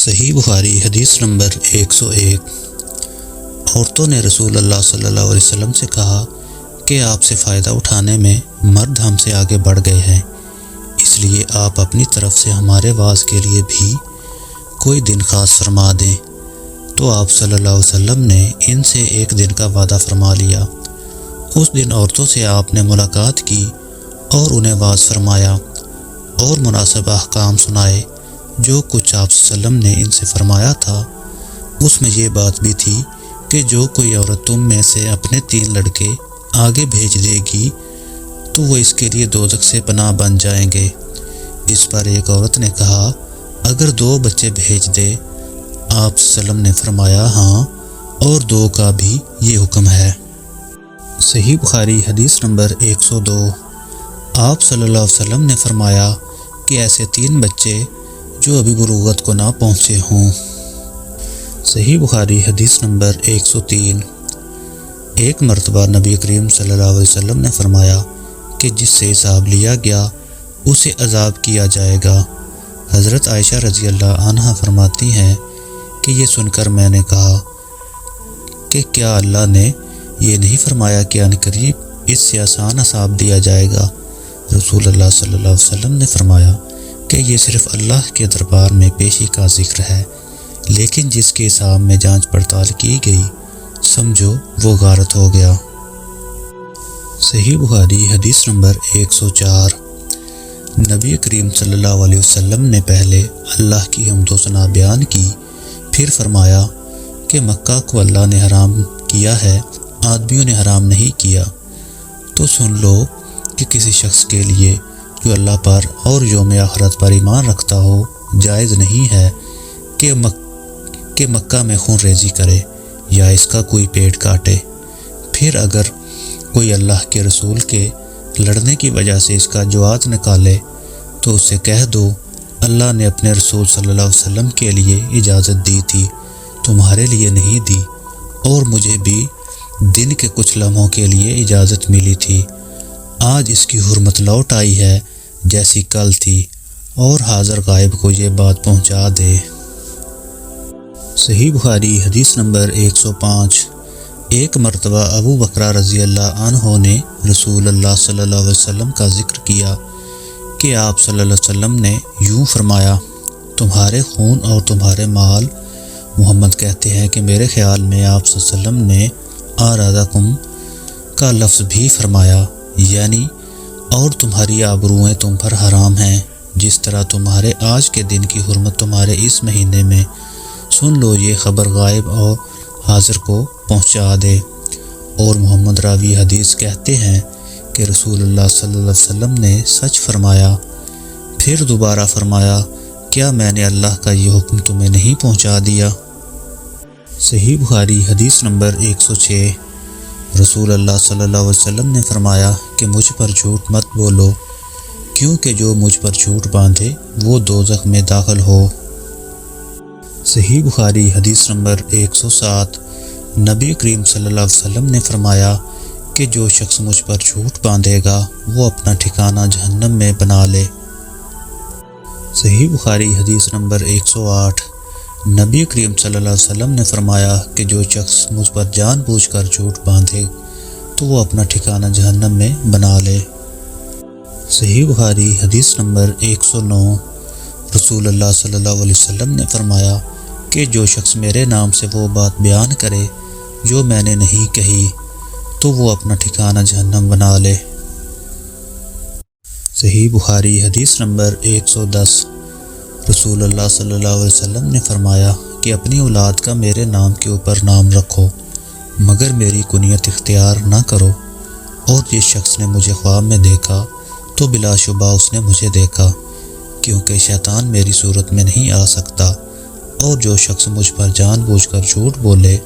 صحیح بخاری حدیث نمبر 101۔ عورتوں نے رسول اللہ صلی اللہ علیہ وسلم سے کہا کہ آپ سے فائدہ اٹھانے میں مرد ہم سے آگے بڑھ گئے ہیں، اس لیے آپ اپنی طرف سے ہمارے واز کے لیے بھی کوئی دن خاص فرما دیں۔ تو آپ صلی اللہ علیہ وسلم نے ان سے ایک دن کا وعدہ فرما لیا۔ اس دن عورتوں سے آپ نے ملاقات کی اور انہیں واز فرمایا اور مناسب احکام سنائے۔ جو کچھ آپ صلی اللہ علیہ وسلم نے ان سے فرمایا تھا اس میں یہ بات بھی تھی کہ جو کوئی عورت تم میں سے اپنے 3 لڑکے آگے بھیج دے گی تو وہ اس کے لیے دوزخ سے پناہ بن جائیں گے۔ اس پر ایک عورت نے کہا اگر 2 بچے بھیج دے؟ آپ صلی اللہ علیہ وسلم نے فرمایا ہاں، اور 2 کا بھی یہ حکم ہے۔ صحیح بخاری حدیث نمبر 102۔ آپ صلی اللہ علیہ وسلم نے فرمایا کہ ایسے 3 بچے جو ابھی بلوغت کو نہ پہنچے ہوں۔ صحیح بخاری حدیث نمبر 103۔ ایک مرتبہ نبی کریم صلی اللہ علیہ وسلم نے فرمایا کہ جس سے حساب لیا گیا اسے عذاب کیا جائے گا۔ حضرت عائشہ رضی اللہ عنہا فرماتی ہیں کہ یہ سن کر میں نے کہا کہ کیا اللہ نے یہ نہیں فرمایا کہ عنقریب اس سے آسان حساب دیا جائے گا؟ رسول اللہ صلی اللہ علیہ وسلم نے فرمایا کہ یہ صرف اللہ کے دربار میں پیشی کا ذکر ہے، لیکن جس کے حساب میں جانچ پڑتال کی گئی سمجھو وہ غارت ہو گیا۔ صحیح بخاری حدیث نمبر 104۔ نبی کریم صلی اللہ علیہ وسلم نے پہلے اللہ کی حمد و ثنا بیان کی، پھر فرمایا کہ مکہ کو اللہ نے حرام کیا ہے، آدمیوں نے حرام نہیں کیا۔ تو سن لو کہ کسی شخص کے لیے جو اللہ پر اور یوم آخرت پر ایمان رکھتا ہو جائز نہیں ہے کہ مکہ میں خون ریزی کرے یا اس کا کوئی پیٹ کاٹے۔ پھر اگر کوئی اللہ کے رسول کے لڑنے کی وجہ سے اس کا جواز نکالے تو اسے کہہ دو اللہ نے اپنے رسول صلی اللہ علیہ وسلم کے لیے اجازت دی تھی، تمہارے لیے نہیں دی، اور مجھے بھی دن کے کچھ لمحوں کے لیے اجازت ملی تھی۔ آج اس کی حرمت لوٹ آئی ہے جیسی کل تھی، اور حاضر غائب کو یہ بات پہنچا دے۔ صحیح بخاری حدیث نمبر 105۔ ایک مرتبہ ابو بکر رضی اللہ عنہ نے رسول اللہ صلی اللہ علیہ وسلم کا ذکر کیا کہ آپ صلی اللہ علیہ وسلم نے یوں فرمایا تمہارے خون اور تمہارے مال۔ محمد کہتے ہیں کہ میرے خیال میں آپ صلی اللہ علیہ وسلم نے آرادکم کا لفظ بھی فرمایا، یعنی اور تمہاری آبروئیں تم پر حرام ہیں، جس طرح تمہارے آج کے دن کی حرمت تمہارے اس مہینے میں۔ سن لو یہ خبر غائب اور حاضر کو پہنچا دے۔ اور محمد راوی حدیث کہتے ہیں کہ رسول اللہ صلی اللہ علیہ وسلم نے سچ فرمایا۔ پھر دوبارہ فرمایا کیا میں نے اللہ کا یہ حکم تمہیں نہیں پہنچا دیا؟ صحیح بخاری حدیث نمبر 106۔ رسول اللہ صلی اللہ علیہ وسلم نے فرمایا کہ مجھ پر جھوٹ مت بولو، کیونکہ جو مجھ پر جھوٹ باندھے وہ دوزخ میں داخل ہو۔ صحیح بخاری حدیث نمبر 107۔ نبی کریم صلی اللہ علیہ وسلم نے فرمایا کہ جو شخص مجھ پر جھوٹ باندھے گا وہ اپنا ٹھکانہ جہنم میں بنا لے۔ صحیح بخاری حدیث نمبر 108۔ نبی کریم صلی اللہ علیہ وسلم نے فرمایا کہ جو شخص مجھ پر جان بوجھ کر جھوٹ باندھے تو وہ اپنا ٹھکانہ جہنم میں بنا لے۔ صحیح بخاری حدیث نمبر 109۔ رسول اللہ صلی اللہ علیہ وسلم نے فرمایا کہ جو شخص میرے نام سے وہ بات بیان کرے جو میں نے نہیں کہی تو وہ اپنا ٹھکانہ جہنم بنا لے۔ صحیح بخاری حدیث نمبر 110۔ رسول اللہ صلی اللہ علیہ وسلم نے فرمایا کہ اپنی اولاد کا میرے نام کے اوپر نام رکھو مگر میری کنیت اختیار نہ کرو۔ اور جس شخص نے مجھے خواب میں دیکھا تو بلا شبہ اس نے مجھے دیکھا، کیونکہ شیطان میری صورت میں نہیں آ سکتا۔ اور جو شخص مجھ پر جان بوجھ کر جھوٹ بولے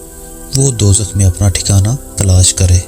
وہ دوزخ میں اپنا ٹھکانہ تلاش کرے۔